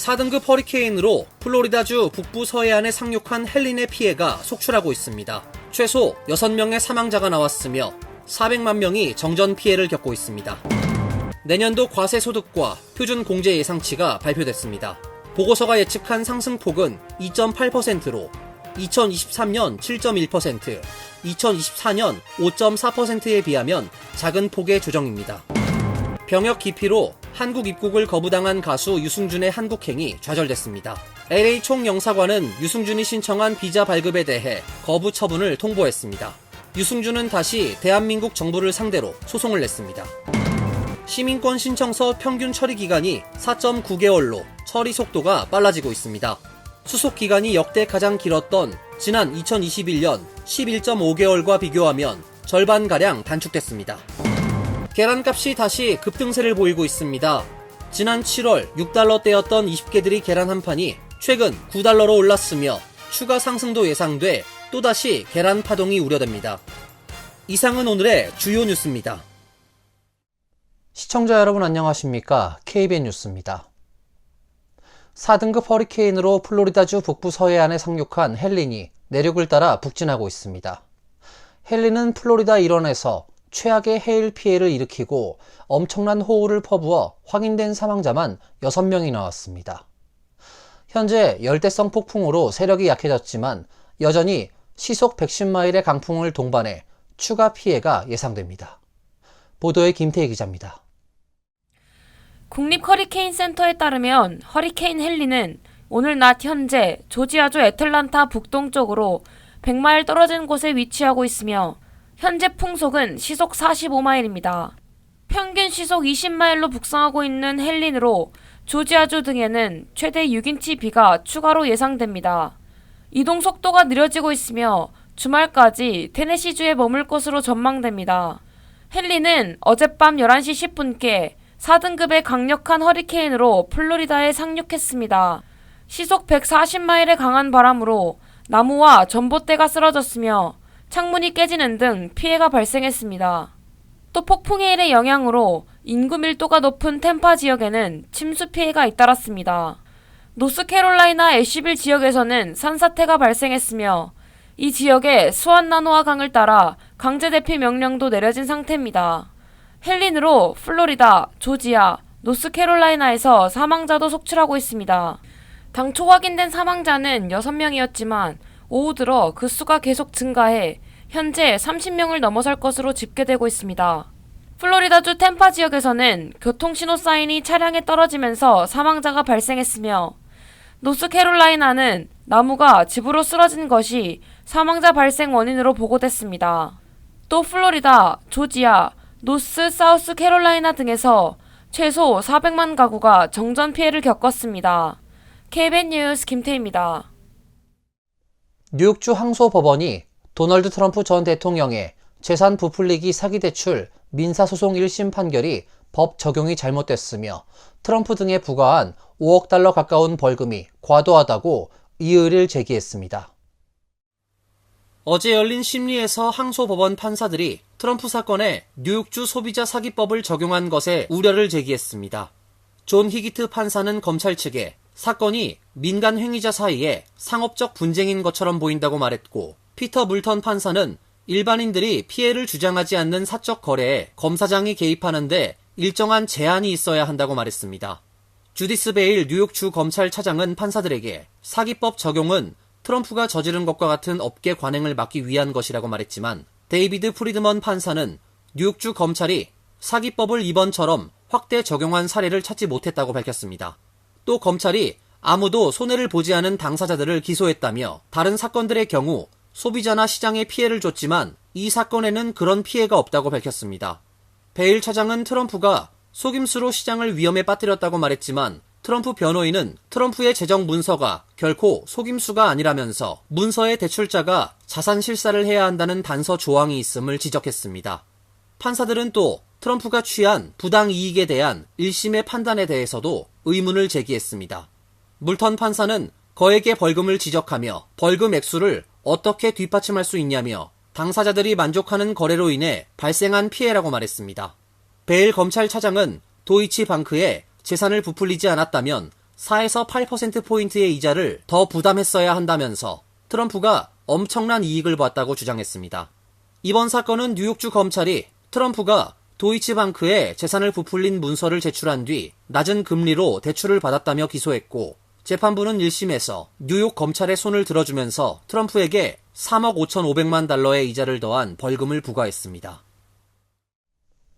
4등급 허리케인으로 플로리다주 북부 서해안에 상륙한 헬린의 피해가 속출하고 있습니다. 최소 6명의 사망자가 나왔으며 400만 명이 정전 피해를 겪고 있습니다. 내년도 과세소득과 표준공제 예상치가 발표됐습니다. 보고서가 예측한 상승폭은 2.8%로 2023년 7.1%, 2024년 5.4%에 비하면 작은 폭의 조정입니다. 병역 기피로 한국 입국을 거부당한 가수 유승준의 한국행이 좌절됐습니다. LA 총영사관은 유승준이 신청한 비자 발급에 대해 거부 처분을 통보했습니다. 유승준은 다시 대한민국 정부를 상대로 소송을 냈습니다. 시민권 신청서 평균 처리 기간이 4.9개월로 처리 속도가 빨라지고 있습니다. 수속 기간이 역대 가장 길었던 지난 2021년 11.5개월과 비교하면 절반가량 단축됐습니다. 계란값이 다시 급등세를 보이고 있습니다. 지난 7월 6달러대였던 20개들이 계란 한 판이 최근 9달러로 올랐으며 추가 상승도 예상돼 또다시 계란 파동이 우려됩니다. 이상은 오늘의 주요 뉴스입니다. 시청자 여러분 안녕하십니까? KBN 뉴스입니다. 4등급 허리케인으로 플로리다주 북부 서해안에 상륙한 헬린이 내륙을 따라 북진하고 있습니다. 헬린은 플로리다 일원에서 최악의 해일 피해를 일으키고 엄청난 호우를 퍼부어 확인된 사망자만 6명이 나왔습니다. 현재 열대성 폭풍으로 세력이 약해졌지만 여전히 시속 110마일의 강풍을 동반해 추가 피해가 예상됩니다. 보도에 김태희 기자입니다. 국립 허리케인 센터에 따르면 허리케인 헬리는 오늘 낮 현재 조지아주 애틀란타 북동쪽으로 100마일 떨어진 곳에 위치하고 있으며 현재 풍속은 시속 45마일입니다. 평균 시속 20마일로 북상하고 있는 헬린으로 조지아주 등에는 최대 6인치 비가 추가로 예상됩니다. 이동 속도가 느려지고 있으며 주말까지 테네시주에 머물 것으로 전망됩니다. 헬린은 어젯밤 11시 10분께 4등급의 강력한 허리케인으로 플로리다에 상륙했습니다. 시속 140마일의 강한 바람으로 나무와 전봇대가 쓰러졌으며 창문이 깨지는 등 피해가 발생했습니다. 또 폭풍해일의 영향으로 인구 밀도가 높은 템파 지역에는 침수 피해가 잇따랐습니다. 노스캐롤라이나 애쉬빌 지역에서는 산사태가 발생했으며 이 지역에 스완나노아 강을 따라 강제 대피 명령도 내려진 상태입니다. 헬린으로 플로리다, 조지아, 노스캐롤라이나에서 사망자도 속출하고 있습니다. 당초 확인된 사망자는 6명이었지만 오후 들어 그 수가 계속 증가해 현재 30명을 넘어설 것으로 집계되고 있습니다. 플로리다주 템파 지역에서는 교통신호 사인이 차량에 떨어지면서 사망자가 발생했으며 노스캐롤라이나는 나무가 집으로 쓰러진 것이 사망자 발생 원인으로 보고됐습니다. 또 플로리다, 조지아, 노스 사우스 캐롤라이나 등에서 최소 400만 가구가 정전 피해를 겪었습니다. KBN 뉴스 김태희입니다. 뉴욕주 항소법원이 도널드 트럼프 전 대통령의 재산 부풀리기 사기대출 민사소송 1심 판결이 법 적용이 잘못됐으며 트럼프 등에 부과한 5억 달러 가까운 벌금이 과도하다고 이의를 제기했습니다. 어제 열린 심리에서 항소법원 판사들이 트럼프 사건에 뉴욕주 소비자 사기법을 적용한 것에 우려를 제기했습니다. 존 히기트 판사는 검찰 측에 사건이 민간 행위자 사이에 상업적 분쟁인 것처럼 보인다고 말했고, 피터 물턴 판사는 일반인들이 피해를 주장하지 않는 사적 거래에 검사장이 개입하는데 일정한 제한이 있어야 한다고 말했습니다. 주디스 베일 뉴욕주 검찰차장은 판사들에게 사기법 적용은 트럼프가 저지른 것과 같은 업계 관행을 막기 위한 것이라고 말했지만, 데이비드 프리드먼 판사는 뉴욕주 검찰이 사기법을 이번처럼 확대 적용한 사례를 찾지 못했다고 밝혔습니다. 또 검찰이 아무도 손해를 보지 않은 당사자들을 기소했다며 다른 사건들의 경우 소비자나 시장에 피해를 줬지만 이 사건에는 그런 피해가 없다고 밝혔습니다. 베일 차장은 트럼프가 속임수로 시장을 위험에 빠뜨렸다고 말했지만 트럼프 변호인은 트럼프의 재정 문서가 결코 속임수가 아니라면서 문서의 대출자가 자산 실사를 해야 한다는 단서 조항이 있음을 지적했습니다. 판사들은 또 트럼프가 취한 부당 이익에 대한 1심의 판단에 대해서도 의문을 제기했습니다. 물턴 판사는 거액의 벌금을 지적하며 벌금 액수를 어떻게 뒷받침할 수 있냐며 당사자들이 만족하는 거래로 인해 발생한 피해라고 말했습니다. 베일 검찰차장은 도이치방크에 재산을 부풀리지 않았다면 4에서 8%포인트의 이자를 더 부담했어야 한다면서 트럼프가 엄청난 이익을 봤다고 주장했습니다. 이번 사건은 뉴욕주 검찰이 트럼프가 도이치방크에 재산을 부풀린 문서를 제출한 뒤 낮은 금리로 대출을 받았다며 기소했고, 재판부는 1심에서 뉴욕 검찰의 손을 들어주면서 트럼프에게 3억 5,500만 달러의 이자를 더한 벌금을 부과했습니다.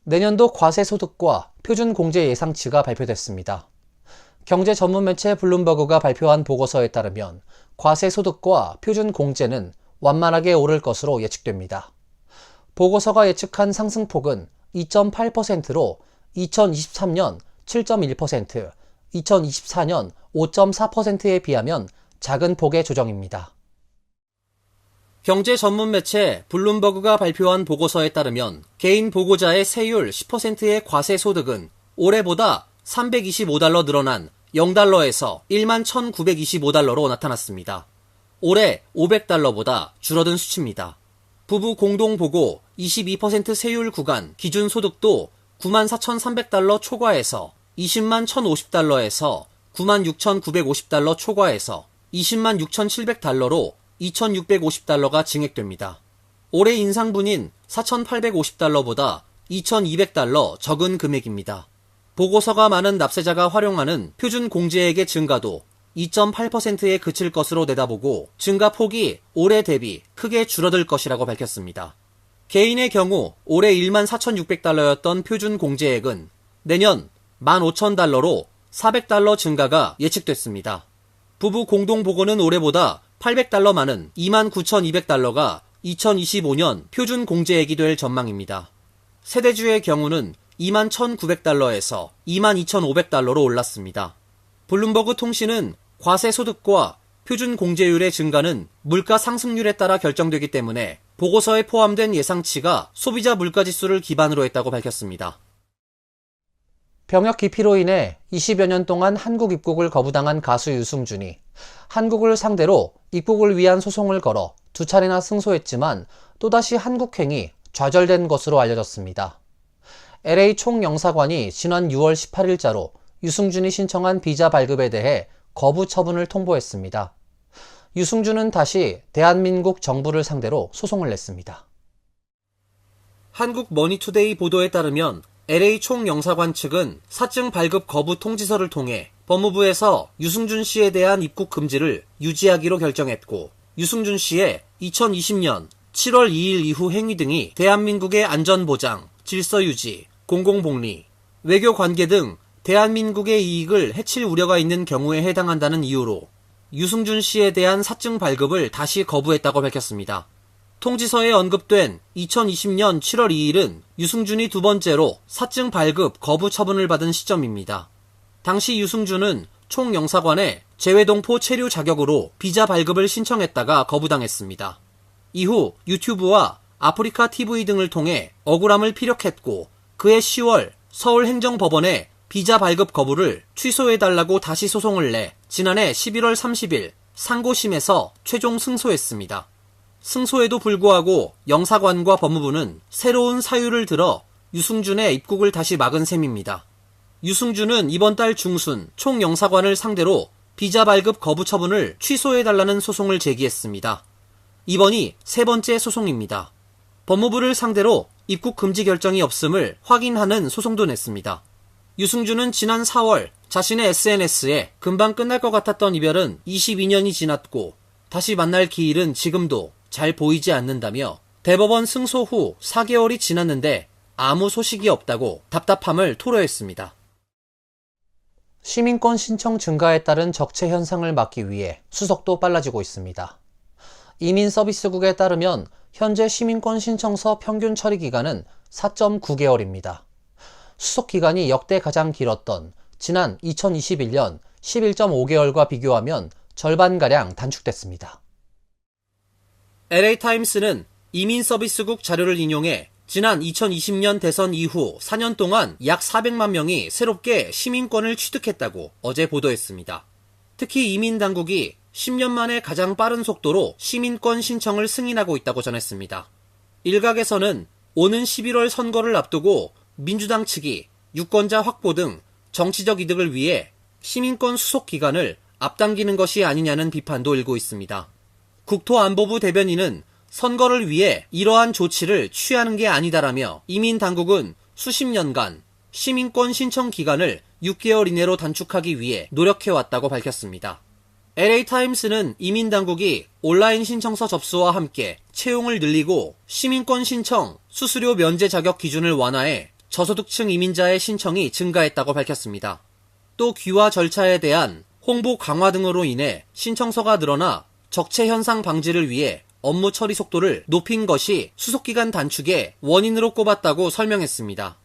내년도 과세소득과 표준공제 예상치가 발표됐습니다. 경제 전문 매체 블룸버그가 발표한 보고서에 따르면 과세소득과 표준공제는 완만하게 오를 것으로 예측됩니다. 보고서가 예측한 상승폭은 2.8%로 2023년 7.1%, 2024년 5.4%에 비하면 작은 폭의 조정입니다. 경제 전문 매체 블룸버그가 발표한 보고서에 따르면 개인 보고자의 세율 10%의 과세 소득은 올해보다 325달러 늘어난 0달러에서 1만 1,925달러로 나타났습니다. 올해 500달러보다 줄어든 수치입니다. 부부 공동보고 22% 세율 구간 기준 소득도 9만 4,300달러 초과에서 20만 1,050달러에서 9만 6,950달러 초과에서 20만 6,700달러로 2,650달러가 증액됩니다. 올해 인상분인 4,850달러보다 2,200달러 적은 금액입니다. 보고서가 많은 납세자가 활용하는 표준공제액의 증가도 2.8%에 그칠 것으로 내다보고 증가폭이 올해 대비 크게 줄어들 것이라고 밝혔습니다. 개인의 경우 올해 1만 4,600달러였던 표준공제액은 내년 15,000달러로 400달러 증가가 예측됐습니다. 부부 공동보고는 올해보다 800달러 많은 29,200달러가 2025년 표준공제액이 될 전망입니다. 세대주의 경우는 21,900달러에서 22,500달러로 올랐습니다. 블룸버그 통신은 과세소득과 표준공제율의 증가는 물가 상승률에 따라 결정되기 때문에 보고서에 포함된 예상치가 소비자 물가지수를 기반으로 했다고 밝혔습니다. 병역 기피로 인해 20여 년 동안 한국 입국을 거부당한 가수 유승준이 한국을 상대로 입국을 위한 소송을 걸어 2차례나 승소했지만 또다시 한국행이 좌절된 것으로 알려졌습니다. LA 총영사관이 지난 6월 18일자로 유승준이 신청한 비자 발급에 대해 거부 처분을 통보했습니다. 유승준은 다시 대한민국 정부를 상대로 소송을 냈습니다. 한국 머니투데이 보도에 따르면 LA 총영사관 측은 사증 발급 거부 통지서를 통해 법무부에서 유승준 씨에 대한 입국 금지를 유지하기로 결정했고, 유승준 씨의 2020년 7월 2일 이후 행위 등이 대한민국의 안전보장, 질서유지, 공공복리, 외교관계 등 대한민국의 이익을 해칠 우려가 있는 경우에 해당한다는 이유로 유승준 씨에 대한 사증 발급을 다시 거부했다고 밝혔습니다. 통지서에 언급된 2020년 7월 2일은 유승준이 두 번째로 사증 발급 거부 처분을 받은 시점입니다. 당시 유승준은 총영사관에 재외동포 체류 자격으로 비자 발급을 신청했다가 거부당했습니다. 이후 유튜브와 아프리카 TV 등을 통해 억울함을 피력했고, 그해 10월 서울행정법원에 비자 발급 거부를 취소해달라고 다시 소송을 내 지난해 11월 30일 상고심에서 최종 승소했습니다. 승소에도 불구하고 영사관과 법무부는 새로운 사유를 들어 유승준의 입국을 다시 막은 셈입니다. 유승준은 이번 달 중순 총영사관을 상대로 비자 발급 거부 처분을 취소해달라는 소송을 제기했습니다. 이번이 세 번째 소송입니다. 법무부를 상대로 입국 금지 결정이 없음을 확인하는 소송도 냈습니다. 유승준은 지난 4월 자신의 SNS에 금방 끝날 것 같았던 이별은 22년이 지났고 다시 만날 기일은 지금도 잘 보이지 않는다며 대법원 승소 후 4개월이 지났는데 아무 소식이 없다고 답답함을 토로했습니다. 시민권 신청 증가에 따른 적체 현상을 막기 위해 수속도 빨라지고 있습니다. 이민서비스국에 따르면 현재 시민권 신청서 평균 처리 기간은 4.9개월입니다. 수속 기간이 역대 가장 길었던 지난 2021년 11.5개월과 비교하면 절반가량 단축됐습니다. LA타임스는 이민서비스국 자료를 인용해 지난 2020년 대선 이후 4년 동안 약 400만 명이 새롭게 시민권을 취득했다고 어제 보도했습니다. 특히 이민당국이 10년 만에 가장 빠른 속도로 시민권 신청을 승인하고 있다고 전했습니다. 일각에서는 오는 11월 선거를 앞두고 민주당 측이 유권자 확보 등 정치적 이득을 위해 시민권 수속 기간을 앞당기는 것이 아니냐는 비판도 일고 있습니다. 국토안보부 대변인은 선거를 위해 이러한 조치를 취하는 게 아니다라며 이민 당국은 수십 년간 시민권 신청 기간을 6개월 이내로 단축하기 위해 노력해왔다고 밝혔습니다. LA타임스는 이민 당국이 온라인 신청서 접수와 함께 채용을 늘리고 시민권 신청, 수수료 면제 자격 기준을 완화해 저소득층 이민자의 신청이 증가했다고 밝혔습니다. 또 귀화 절차에 대한 홍보 강화 등으로 인해 신청서가 늘어나 적체 현상 방지를 위해 업무 처리 속도를 높인 것이 수속기간 단축의 원인으로 꼽았다고 설명했습니다.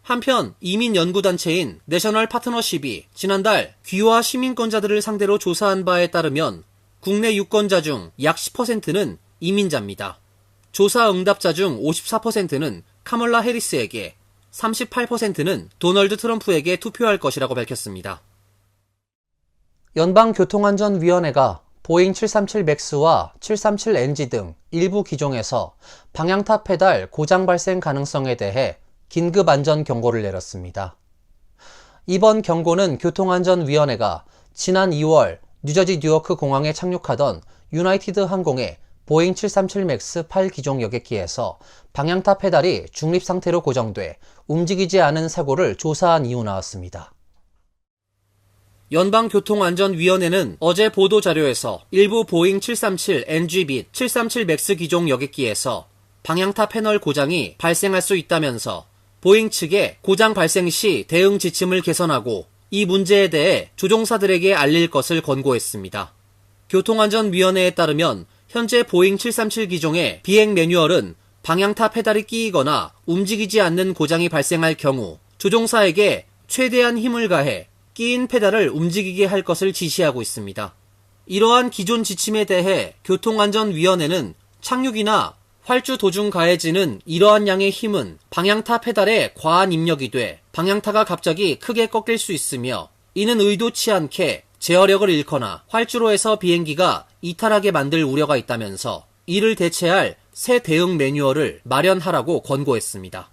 한편 이민연구단체인 내셔널 파트너십이 지난달 귀화 시민권자들을 상대로 조사한 바에 따르면 국내 유권자 중 약 10%는 이민자입니다. 조사 응답자 중 54%는 카멀라 해리스에게, 38%는 도널드 트럼프에게 투표할 것이라고 밝혔습니다. 연방교통안전위원회가 보잉 737 맥스와 737 NG 등 일부 기종에서 방향타 페달 고장 발생 가능성에 대해 긴급 안전 경고를 내렸습니다. 이번 경고는 교통안전위원회가 지난 2월 뉴저지 뉴워크 공항에 착륙하던 유나이티드 항공의 보잉 737 맥스 8기종 여객기에서 방향타 페달이 중립 상태로 고정돼 움직이지 않은 사고를 조사한 이후 나왔습니다. 연방교통안전위원회는 어제 보도자료에서 일부 보잉 737 NG 및 737 맥스 기종 여객기에서 방향타 패널 고장이 발생할 수 있다면서 보잉 측에 고장 발생 시 대응 지침을 개선하고 이 문제에 대해 조종사들에게 알릴 것을 권고했습니다. 교통안전위원회에 따르면 현재 보잉 737 기종의 비행 매뉴얼은 방향타 페달이 끼이거나 움직이지 않는 고장이 발생할 경우 조종사에게 최대한 힘을 가해 끼인 페달을 움직이게 할 것을 지시하고 있습니다. 이러한 기존 지침에 대해 교통안전위원회는 착륙이나 활주 도중 가해지는 이러한 양의 힘은 방향타 페달에 과한 입력이 돼 방향타가 갑자기 크게 꺾일 수 있으며 이는 의도치 않게 제어력을 잃거나 활주로에서 비행기가 이탈하게 만들 우려가 있다면서 이를 대체할 새 대응 매뉴얼을 마련하라고 권고했습니다.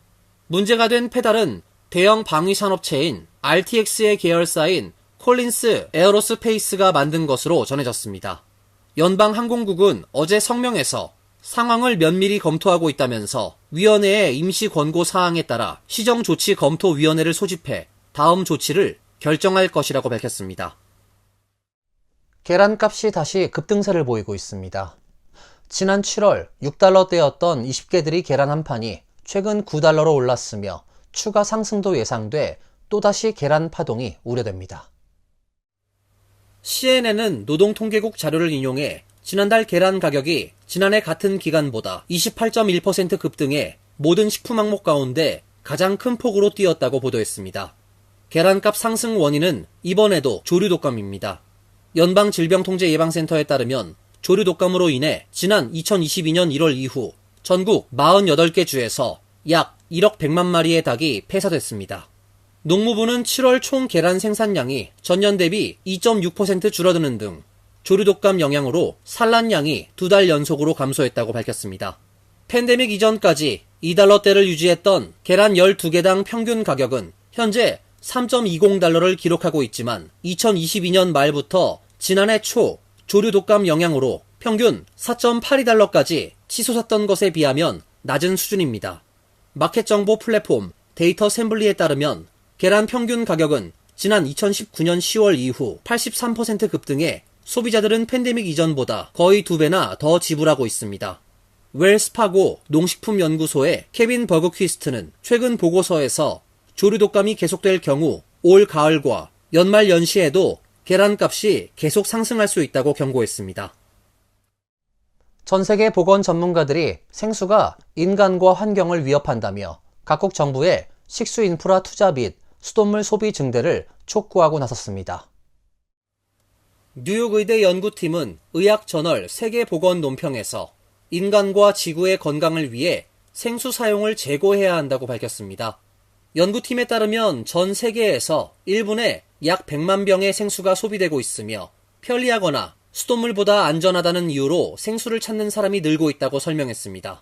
문제가 된 페달은 대형 방위산업체인 RTX의 계열사인 콜린스 에어로스페이스가 만든 것으로 전해졌습니다. 연방항공국은 어제 성명에서 상황을 면밀히 검토하고 있다면서 위원회의 임시 권고 사항에 따라 시정조치검토위원회를 소집해 다음 조치를 결정할 것이라고 밝혔습니다. 계란값이 다시 급등세를 보이고 있습니다. 지난 7월 6달러대였던 20개들이 계란 한 판이 최근 9달러로 올랐으며 추가 상승도 예상돼 또다시 계란 파동이 우려됩니다. CNN은 노동통계국 자료를 인용해 지난달 계란 가격이 지난해 같은 기간보다 28.1% 급등해 모든 식품 항목 가운데 가장 큰 폭으로 뛰었다고 보도했습니다. 계란값 상승 원인은 이번에도 조류 독감입니다. 연방질병통제예방센터에 따르면 조류 독감으로 인해 지난 2022년 1월 이후 전국 48개 주에서 약 1억 100만 마리의 닭이 폐사됐습니다. 농무부는 7월 총 계란 생산량이 전년 대비 2.6% 줄어드는 등 조류독감 영향으로 산란량이 2달 연속으로 감소했다고 밝혔습니다. 팬데믹 이전까지 2달러대를 유지했던 계란 12개당 평균 가격은 현재 3.20달러를 기록하고 있지만 2022년 말부터 지난해 초 조류독감 영향으로 평균 4.82달러까지 치솟았던 것에 비하면 낮은 수준입니다. 마켓 정보 플랫폼 데이터 샘블리에 따르면 계란 평균 가격은 지난 2019년 10월 이후 83% 급등해 소비자들은 팬데믹 이전보다 거의 2배나 더 지불하고 있습니다. 웰스파고 농식품연구소의 케빈 버그퀴스트는 최근 보고서에서 조류독감이 계속될 경우 올 가을과 연말 연시에도 계란값이 계속 상승할 수 있다고 경고했습니다. 전 세계 보건 전문가들이 생수가 인간과 환경을 위협한다며 각국 정부의 식수 인프라 투자 및 수돗물 소비 증대를 촉구하고 나섰습니다. 뉴욕의대 연구팀은 의학저널 세계보건 논평에서 인간과 지구의 건강을 위해 생수 사용을 제고해야 한다고 밝혔습니다. 연구팀에 따르면 전 세계에서 1분에 약 100만 병의 생수가 소비되고 있으며 편리하거나 수돗물보다 안전하다는 이유로 생수를 찾는 사람이 늘고 있다고 설명했습니다.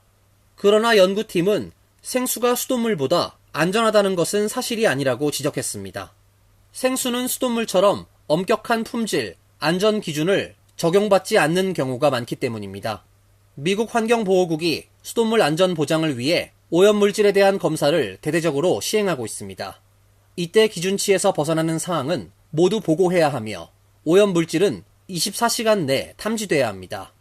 그러나 연구팀은 생수가 수돗물보다 안전하다는 것은 사실이 아니라고 지적했습니다. 생수는 수돗물처럼 엄격한 품질, 안전 기준을 적용받지 않는 경우가 많기 때문입니다. 미국 환경보호국이 수돗물 안전 보장을 위해 오염물질에 대한 검사를 대대적으로 시행하고 있습니다. 이때 기준치에서 벗어나는 사항은 모두 보고해야 하며 오염물질은 24시간 내 탐지돼야 합니다.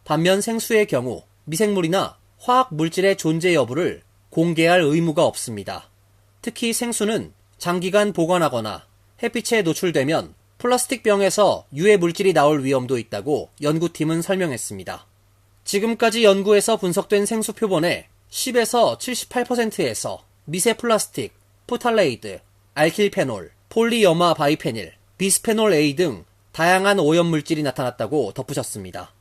반면 생수의 경우 미생물이나 화학물질의 존재 여부를 공개할 의무가 없습니다. 특히 생수는 장기간 보관하거나 햇빛에 노출되면 플라스틱 병에서 유해 물질이 나올 위험도 있다고 연구팀은 설명했습니다. 지금까지 연구에서 분석된 생수 표본의 10에서 78%에서 미세 플라스틱, 포탈레이드, 알킬페놀, 폴리여마 바이페닐, 비스페놀 A 등 다양한 오염물질이 나타났다고 덧붙였습니다.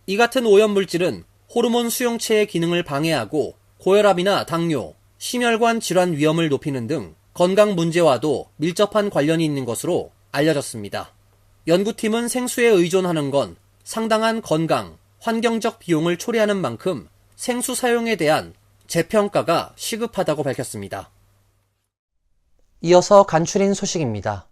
이 같은 오염물질은 호르몬 수용체의 기능을 방해하고 고혈압이나 당뇨, 심혈관 질환 위험을 높이는 등 건강 문제와도 밀접한 관련이 있는 것으로 알려졌습니다. 연구팀은 생수에 의존하는 건 상당한 건강, 환경적 비용을 초래하는 만큼 생수 사용에 대한 재평가가 시급하다고 밝혔습니다. 이어서 간추린 소식입니다.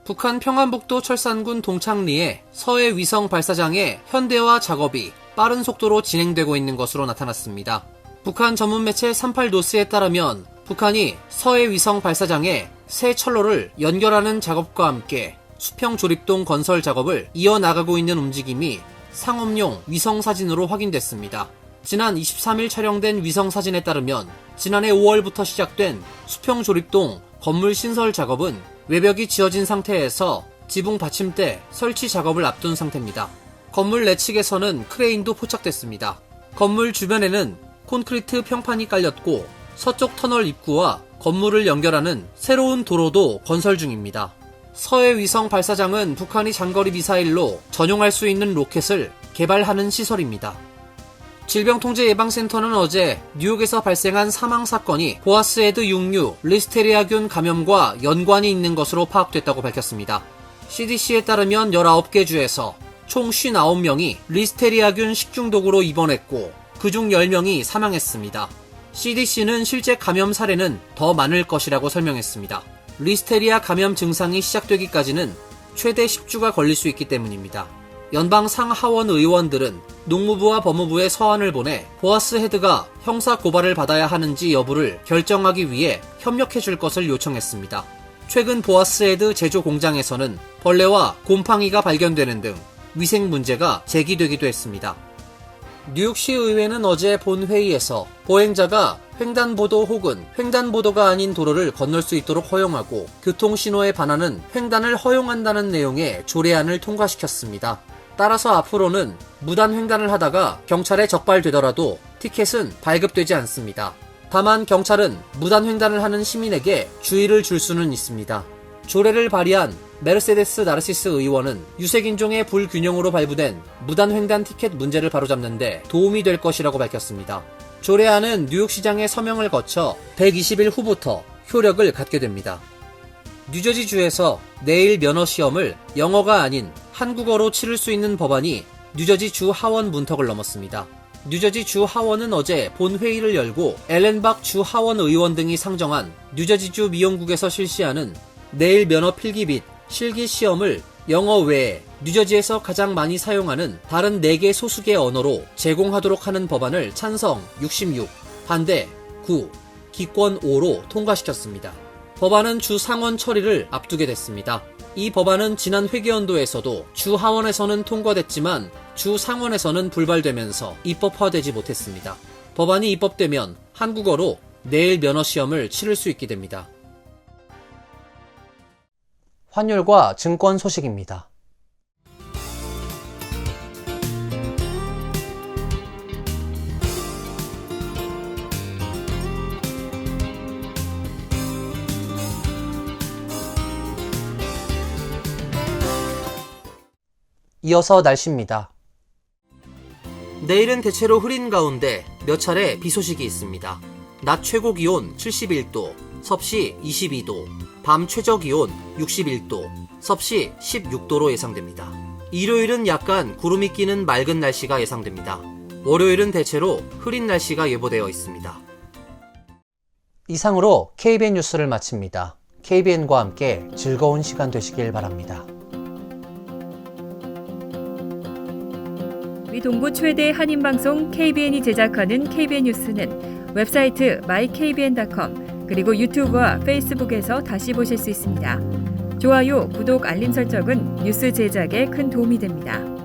북한 평안북도 철산군 동창리의 서해 위성 발사장의 현대화 작업이 빠른 속도로 진행되고 있는 것으로 나타났습니다. 북한 전문 매체 38노스에 따르면 북한이 서해 위성 발사장에 새 철로를 연결하는 작업과 함께 수평 조립동 건설 작업을 이어나가고 있는 움직임이 상업용 위성 사진으로 확인됐습니다. 지난 23일 촬영된 위성 사진에 따르면 지난해 5월부터 시작된 수평 조립동 건물 신설 작업은 외벽이 지어진 상태에서 지붕 받침대 설치 작업을 앞둔 상태입니다. 건물 내측에서는 크레인도 포착됐습니다. 건물 주변에는 콘크리트 평판이 깔렸고 서쪽 터널 입구와 건물을 연결하는 새로운 도로도 건설 중입니다. 서해 위성 발사장은 북한이 장거리 미사일로 전용할 수 있는 로켓을 개발하는 시설입니다. 질병통제예방센터는 어제 뉴욕에서 발생한 사망사건이 보아스헤드 육류 리스테리아균 감염과 연관이 있는 것으로 파악됐다고 밝혔습니다. CDC에 따르면 19개 주에서 총 59명이 리스테리아균 식중독으로 입원했고 그중 10명이 사망했습니다. CDC는 실제 감염 사례는 더 많을 것이라고 설명했습니다. 리스테리아 감염 증상이 시작되기까지는 최대 10주가 걸릴 수 있기 때문입니다. 연방 상하원 의원들은 농무부와 법무부에 서한을 보내 보아스 헤드가 형사 고발을 받아야 하는지 여부를 결정하기 위해 협력해 줄 것을 요청했습니다. 최근 보아스 헤드 제조 공장에서는 벌레와 곰팡이가 발견되는 등 위생 문제가 제기되기도 했습니다. 뉴욕시 의회는 어제 본회의에서 보행자가 횡단보도 혹은 횡단보도가 아닌 도로를 건널 수 있도록 허용하고 교통신호에 반하는 횡단을 허용한다는 내용의 조례안을 통과시켰습니다. 따라서 앞으로는 무단 횡단을 하다가 경찰에 적발되더라도 티켓은 발급되지 않습니다. 다만 경찰은 무단 횡단을 하는 시민에게 주의를 줄 수는 있습니다. 조례를 발의한 메르세데스 나르시스 의원은 유색인종의 불균형으로 발부된 무단 횡단 티켓 문제를 바로잡는 데 도움이 될 것이라고 밝혔습니다. 조례안은 뉴욕시장의 서명을 거쳐 120일 후부터 효력을 갖게 됩니다. 뉴저지주에서 내일 면허시험을 영어가 아닌 한국어로 치를 수 있는 법안이 뉴저지 주 하원 문턱을 넘었습니다. 뉴저지 주 하원은 어제 본회의를 열고 앨렌박 주 하원 의원 등이 상정한 뉴저지주 미용국에서 실시하는 내일 면허 필기 및 실기 시험을 영어 외에 뉴저지에서 가장 많이 사용하는 다른 4개 소수의 언어로 제공하도록 하는 법안을 찬성 66, 반대 9, 기권 5로 통과시켰습니다. 법안은 주 상원 처리를 앞두게 됐습니다. 이 법안은 지난 회계연도에서도 주 하원에서는 통과됐지만 주 상원에서는 불발되면서 입법화되지 못했습니다. 법안이 입법되면 한국어로 내일 면허시험을 치를 수 있게 됩니다. 환율과 증권 소식입니다. 이어서 날씨입니다. 내일은 대체로 흐린 가운데 몇 차례 비 소식이 있습니다. 낮 최고 기온 71도, 섭씨 22도, 밤 최저 기온 61도, 섭씨 16도로 예상됩니다. 일요일은 약간 구름이 끼는 맑은 날씨가 예상됩니다. 월요일은 대체로 흐린 날씨가 예보되어 있습니다. 이상으로 KBN 뉴스를 마칩니다. KBN과 함께 즐거운 시간 되시길 바랍니다. 미 동부 최대 한인방송 KBN이 제작하는 KBN 뉴스는 웹사이트 mykbn.com 그리고 유튜브와 페이스북에서 다시 보실 수 있습니다. 좋아요, 구독, 알림 설정은 뉴스 제작에 큰 도움이 됩니다.